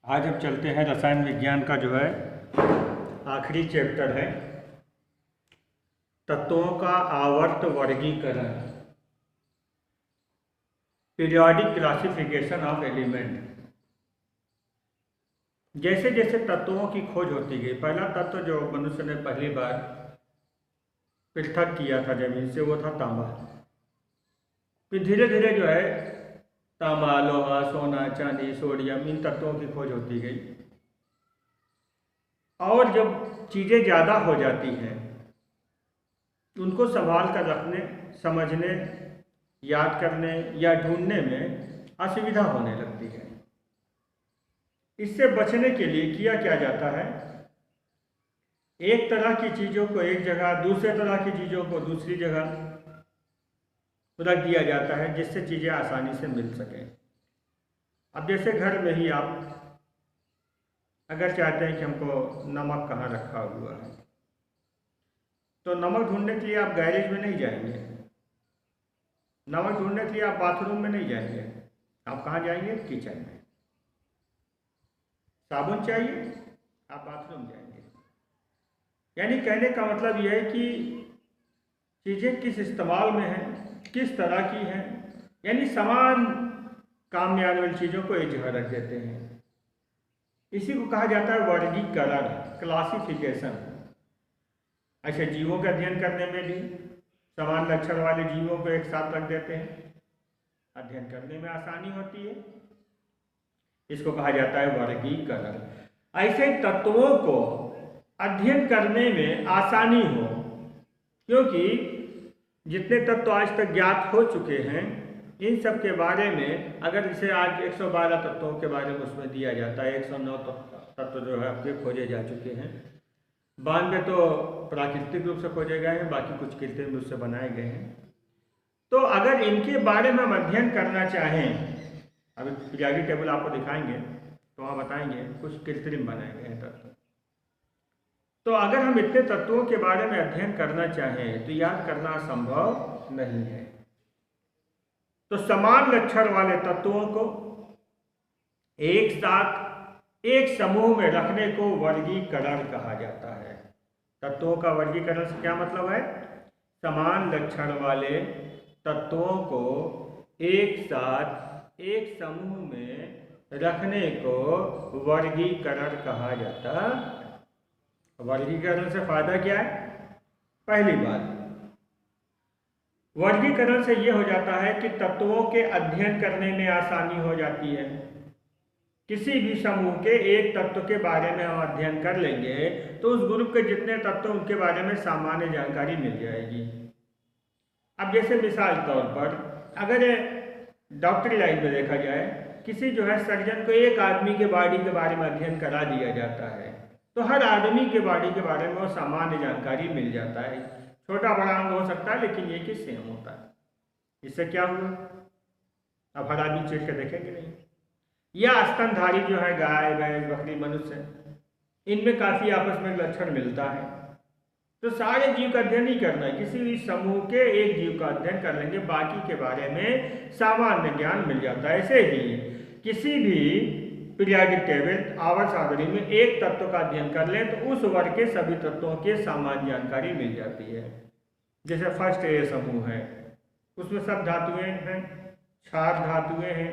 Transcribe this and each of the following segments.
आज हम चलते हैं रसायन विज्ञान का जो है आखिरी चैप्टर है तत्वों का आवर्त वर्गीकरण, पीरियोडिक क्लासिफिकेशन ऑफ एलिमेंट। जैसे जैसे तत्वों की खोज होती गई, पहला तत्व जो मनुष्य ने पहली बार पृथक किया था जमीन से वो था तांबा। फिर धीरे धीरे जो है तांबा, लोहा, सोना, चांदी, सोडियम, इन तत्वों की खोज होती गई। और जब चीज़ें ज़्यादा हो जाती हैं उनको संभाल कर रखने, समझने, याद करने या ढूंढने में असुविधा होने लगती है। इससे बचने के लिए किया क्या जाता है, एक तरह की चीज़ों को एक जगह, दूसरे तरह की चीज़ों को दूसरी जगह रख दिया जाता है जिससे चीज़ें आसानी से मिल सकें। अब जैसे घर में ही आप अगर चाहते हैं कि हमको नमक कहाँ रखा हुआ है, तो नमक ढूंढने के लिए आप गैरेज में नहीं जाएंगे, नमक ढूंढने के लिए आप बाथरूम में नहीं जाएंगे, आप कहाँ जाएंगे, किचन में। साबुन चाहिए, आप बाथरूम जाएंगे। यानी कहने का मतलब यह है कि चीज़ें किस इस्तेमाल में हैं, किस तरह की हैं, यानी समान काम में आने वाली चीज़ों को एक जगह रख देते हैं। इसी को कहा जाता है वर्गीकरण, क्लासिफिकेशन। अच्छा, जीवों का अध्ययन करने में भी समान लक्षण वाले जीवों को एक साथ रख देते हैं, अध्ययन करने में आसानी होती है, इसको कहा जाता है वर्गीकरण। ऐसे तत्वों को अध्ययन करने में आसानी हो, क्योंकि जितने तत्व आज तक ज्ञात हो चुके हैं इन सब के बारे में, अगर इसे आज 112 तत्वों के बारे में उसमें दिया जाता है, 109 तत्व जो है आपके खोजे जा चुके हैं, 92 तो प्राकृतिक रूप से खोजे गए हैं, बाकी कुछ कृत्रिम रूप से बनाए गए हैं। तो अगर इनके बारे में हम अध्ययन करना चाहें, अभी पीरियोडिक टेबल आपको दिखाएंगे तो वहाँ बताएंगे कुछ कृत्रिम बनाए गए हैं तत्व। तो अगर हम इतने तत्वों के बारे में अध्ययन करना चाहें तो याद करना संभव नहीं है। तो समान लक्षण वाले तत्वों को एक साथ एक समूह में रखने को वर्गीकरण कहा जाता है। तत्वों का वर्गीकरण से क्या मतलब है, समान लक्षण वाले तत्वों को एक साथ एक समूह में रखने को वर्गीकरण कहा जाता है। वर्गीकरण से फायदा क्या है, पहली बात, वर्गीकरण से यह हो जाता है कि तत्वों के अध्ययन करने में आसानी हो जाती है। किसी भी समूह के एक तत्व के बारे में हम अध्ययन कर लेंगे तो उस ग्रुप के जितने तत्व उनके बारे में सामान्य जानकारी मिल जाएगी। अब जैसे मिसाल तौर पर अगर डॉक्टरी लाइन में देखा जाए, किसी जो है सर्जन को एक आदमी के बॉडी के बारे में अध्ययन करा दिया जाता है तो हर आदमी के बॉडी के बारे में वो सामान्य जानकारी मिल जाता है। छोटा बड़ा अंग हो सकता है लेकिन ये कि सेम होता है। इससे क्या हुआ, अब हर आदमी चीज के देखेंगे नहीं। या स्तनधारी जो है, गाय, भैंस, बकरी, मनुष्य, इनमें काफी आपस में लक्षण मिलता है। तो सारे जीव का अध्ययन नहीं करना है, किसी भी समूह के एक जीव का अध्ययन कर लेंगे, बाकी के बारे में सामान्य ज्ञान मिल जाता है। ऐसे ही किसी भी पीरियोडिक टेबल आवर्त सारणी में एक तत्व का अध्ययन कर लें तो उस वर्ग के सभी तत्वों की सामान्य जानकारी मिल जाती है। जैसे फर्स्ट ए समूह है, उसमें सब धातुएं हैं, क्षार धातुएं हैं,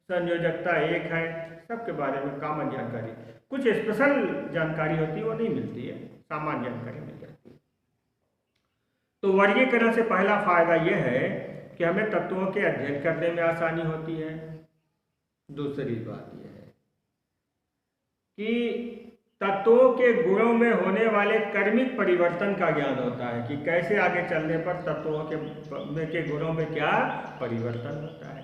संयोजकता एक है, सबके बारे में कॉमन जानकारी। कुछ स्पेशल जानकारी होती है वो नहीं मिलती है, सामान्य जानकारी मिल जाती है। तो वर्गीकरण से पहला फायदा यह है कि हमें तत्वों के अध्ययन करने में आसानी होती है। दूसरी बात यह है कि तत्वों के गुणों में होने वाले कर्मिक परिवर्तन का ज्ञान होता है कि कैसे आगे चलने पर तत्वों के गुणों में क्या परिवर्तन होता है।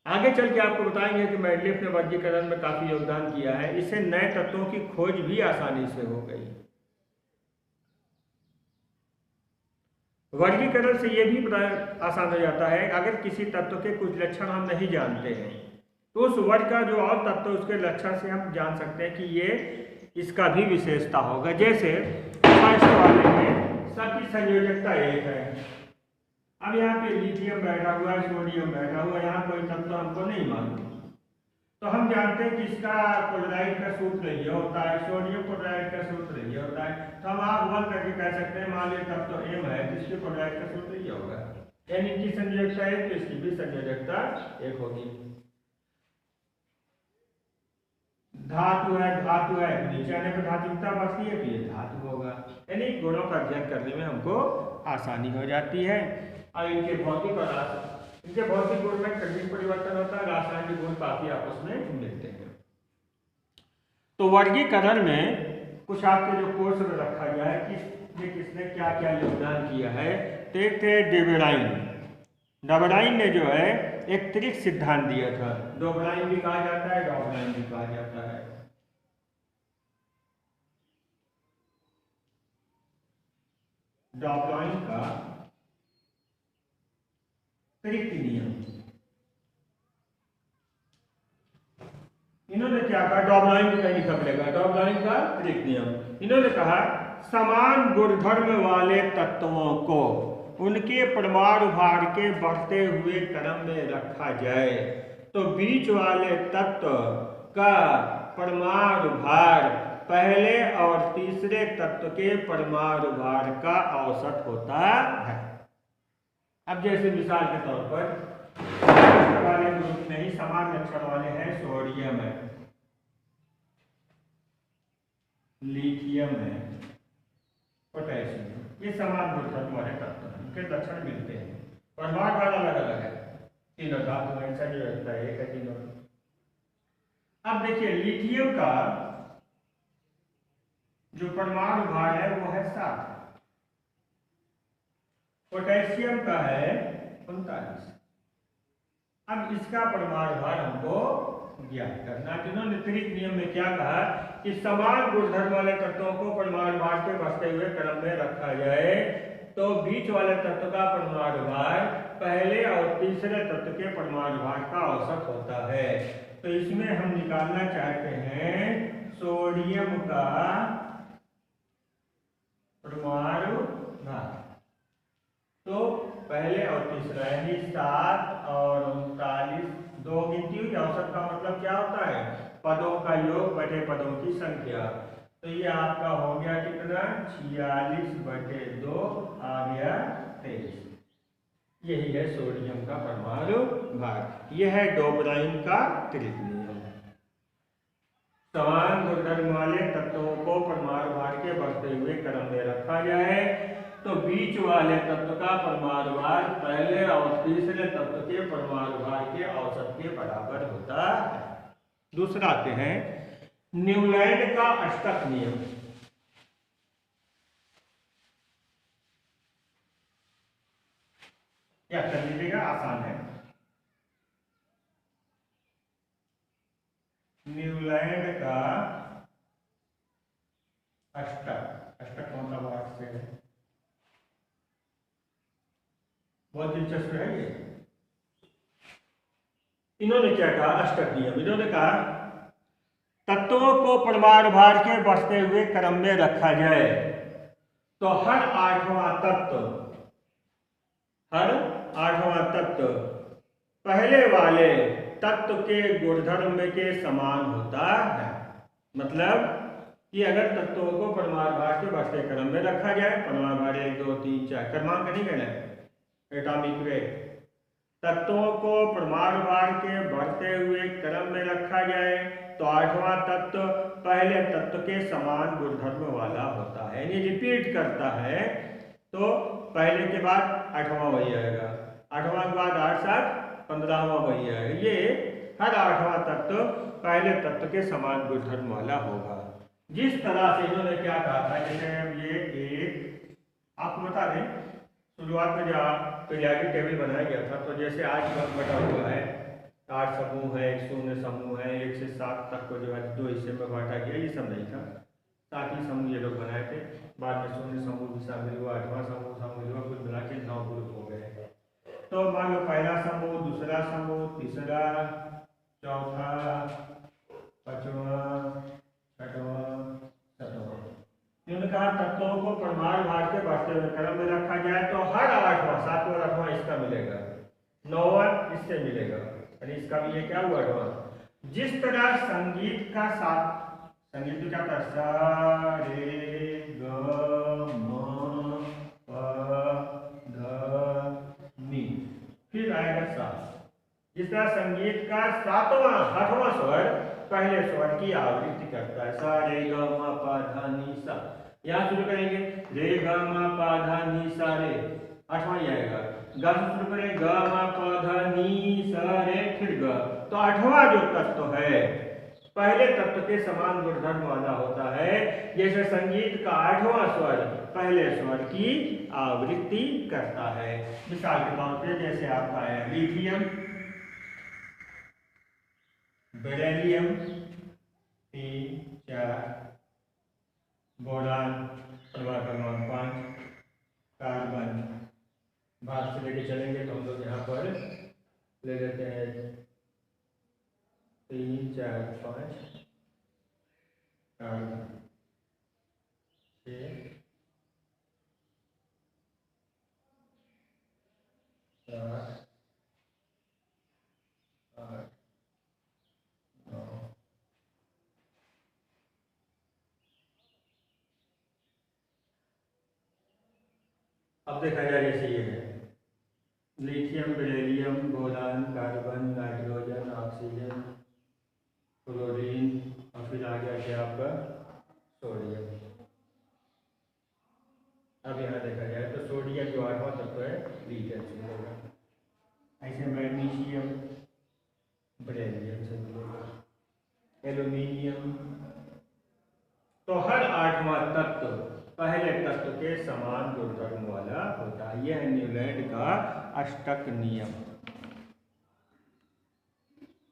आगे चल के आपको बताएंगे कि मेंडलीफ ने वर्गीकरण में काफी योगदान किया है, इससे नए तत्वों की खोज भी आसानी से हो गई। वर्गीकरण से यह भी आसान हो जाता है, अगर किसी तत्व के कुछ लक्षण हम नहीं जानते हैं तो उस वर्ग का जो और तत्व उसके लक्षण से हम जान सकते हैं कि ये इसका भी विशेषता होगा। जैसे फर्स्ट वाले में सबकी संयोजकता एक है, अब यहाँ पे लिथियम बैठा हुआ है, सोडियम बैठा हुआ है, यहाँ कोई तत्व हमको नहीं मालूम, तो हम जानते हैं कि इसका क्लोराइड का सूत्र ये होता है, सोडियम क्लोराइड का सूत्र ये होता है। तो हम आप वन करके कह सकते हैं, मान लीजिए तब तो एम है तो इसके क्लोराइड का सूत्र ये होगा, यानी इनकी संयोजकता एक तो इसकी भी संयोजकता एक होगी। धातु है नीचे आने पर धातुता बढ़ती है तो ये धातु होगा, यानी गुणों का अध्ययन करने में हमको आसानी हो जाती है। और इनके भौतिक गुण में कठिन परिवर्तन होता है, रासायनिक गुण काफी आपस में मिलते हैं। तो वर्गीकरण में कुछ आपके जो कोर्स में रखा गया है कि किसने क्या क्या योगदान किया है। तो एक थे डबराइन ने जो है एक त्रिक सिद्धांत दिया था, डोबराइन भी कहा जाता है, डॉबराइन भी कहा जाता है। डॉबराइन का त्रिक नियम, इन्होंने क्या कहा, डॉबराइन का लिखा मिलेगा, डॉबराइन का त्रिक नियम। इन्होंने कहा समान गुणधर्म वाले तत्वों को उनके परमाणु भार के बढ़ते हुए क्रम में रखा जाए तो बीच वाले तत्व का परमाणु भार पहले और तीसरे तत्व के परमाणु भार का औसत होता है। अब जैसे मिसाल के तौर पर वाले ग्रुप में ही समान लक्षण वाले हैं, सोडियम है, लिथियम है, पोटेशियम, ये समान गुणधर्म वाले तत्व हैं, उनके लक्षण मिलते हैं, परमाणु भार अलग अलग है, तीनों धातु में संयोजकता एक है तीनों। अब देखिए लिथियम का जो परमाणु भार है वो है 7, पोटेशियम का है 39। अब इसका परमाणु भार हमको ज्ञात करना। जिन्होंने त्रिक नियम में क्या कहा कि समान गुणधर्म वाले तत्वों को परमाणु भार के बढ़ते हुए क्रम में रखा जाए तो बीच वाले तत्व का परमाणु भार पहले और तीसरे तत्व के परमाणु भार का औसत होता है। तो इसमें हम निकालना चाहते हैं सोडियम का परमाणु भार, तो पहले और तीसरा यानी 7 और 39, दो गिनती हुई। औसत का मतलब क्या होता है, पदों का योग बटे पदों की संख्या। तो ये आपका हो गया कितना, 46/2 आ गया 23। यही है सोडियम का परमाणु भार। यह है डोबराइन का त्रिक नियम। समान गुणधर्म वाले तत्वों को परमाणु भार के बढ़ते हुए क्रम में रखा जाए तो बीच वाले तत्व का परमाणु भार पहले और तीसरे तत्व के परमाणु भार के औसत के बराबर होता है। दूसरा आते हैं न्यूलैंड का अष्टक नियम। क्या कर लीजिएगा, आसान है। न्यूलैंड का अष्टक कौन सा वाक्य से है, बहुत दिलचस्प है ये। इन्होंने क्या कहा, अष्टक नियम, इन्होंने कहा तत्वों को परमाणु भार के बढ़ते हुए क्रम में रखा जाए तो हर आठवां तत्व पहले वाले तत्व के गुणधर्म के समान होता है। मतलब कि अगर तत्वों को परमाणु भार के बढ़ते क्रम में रखा जाए, परमाणु भार 1 2 3 4 क्रमांक नहीं कहना है, एटॉमिक वेट, तत्वों को परमाणु भार के बढ़ते हुए क्रम में रखा जाए तो आठवां तत्व पहले तत्व के समान गुणधर्म वाला होता है। यानी रिपीट करता है तो पहले के बाद आठवां वही आएगा, आठवां के बाद 8 7 15वां वही आएगा। ये हर आठवां तत्व पहले तत्व के समान गुणधर्म वाला होगा। जिस तरह से इन्होंने क्या कहा था, जैसे ये एक आपको बता दें, शुरुआत में जब पीरियाडिक टेबल बनाया गया था तो जैसे आज बटा हुआ है 8 समूह है, 1 शून्य समूह है, 1 से 7 तक को जो है 2 हिस्से में बांटा गया, ये सब नहीं था। 7 ही समूह ये लोग बनाए थे, बाद में शून्य समूह भी शामिल हुआ, 8वां समूह शामिल हुआ, कुल मिला के 9 ग्रुप हो गए। तो मान लो पहला समूह, दूसरा समूह, तीसरा, चौथा, 5वां, 6वां, 7वां। इन्होंने कहा तत्वों को परमाणु भार के बढ़ते हुए क्रम में रखा जाए तो हर 8वां 7वां 8वां इसका मिलेगा, 9वां इससे मिलेगा, यानी इसका भी ये क्या हुआ 8वां। जिस तरह संगीत का साथ, संगीत में क्या होता है, सा रे ग म प ध नी, फिर आएगा सा। जिस तरह संगीत का सातवां आठवां स्वर पहले स्वर की आवृत्ति करता है, सा रे ग म प ध नी सा। यहाँ शुरू करेंगे रे ग म प ध नी सा रे, आठवां ही आएगा। ग से शुरू करें ग म प ध नी सा रे, फिर ग। तो आठवां जो तत्व है पहले तत्व के समान गुणधर्म वाला होता है। जैसे संगीत का आठवां स्वर पहले स्वर की आवृत्ति करता है। मिसाल के तौर पे जैसे आपका है लिथियम, बेरिलियम 3 4, बोरान परमाणु क्रमांक 5, कार्बन, भारत से लेके चलेंगे तो हम लोग यहाँ पर ले लेते हैं 3 4 5, कार्बन 6 7 8 9। अब देखा जाए जैसे ये है lithium, beryllium, boron, carbon, nitrogen, oxygen, chlorine और फिर आ गया क्या आपका सोडियम। अब यहाँ देखा जाए तो सोडियम जो आठवां तत्व है लिथियम से मिलेगा, ऐसे मैग्नीशियम बेरिलियम से मिलेगा, एल्यूमिनियम। तो हर आठवां तत्व पहले तत्व के समान गुणधर्म वाला होता है। यह न्यूलैंड का अष्टक नियम।